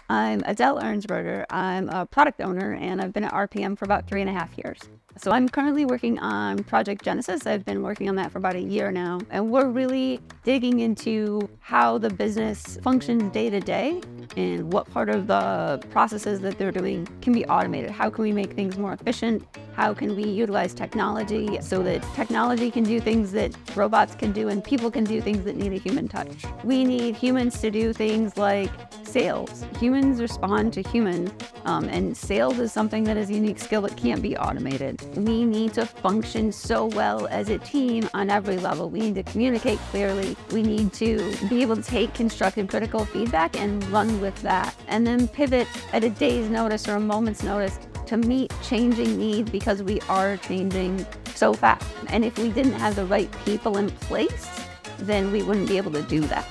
I'm Adele Ernsberger. I'm a product owner and I've been at RPM for about 3.5 years. So I'm currently working on Project Genesis. I've been working on that for about a year now. And we're really digging into how the business functions day to day and what part of the processes that they're doing can be automated. How can we make things more efficient? How can we utilize technology so that technology can do things that robots can do and people can do things that need a human touch? We need humans to do things like sales. Humans respond to humans, and sales is something that is a unique skill that can't be automated. We need to function so well as a team on every level. We need to communicate clearly. We need to be able to take constructive, critical feedback and run with that, and then pivot at a day's notice or a moment's notice to meet changing needs because we are changing so fast. And if we didn't have the right people in place, then we wouldn't be able to do that.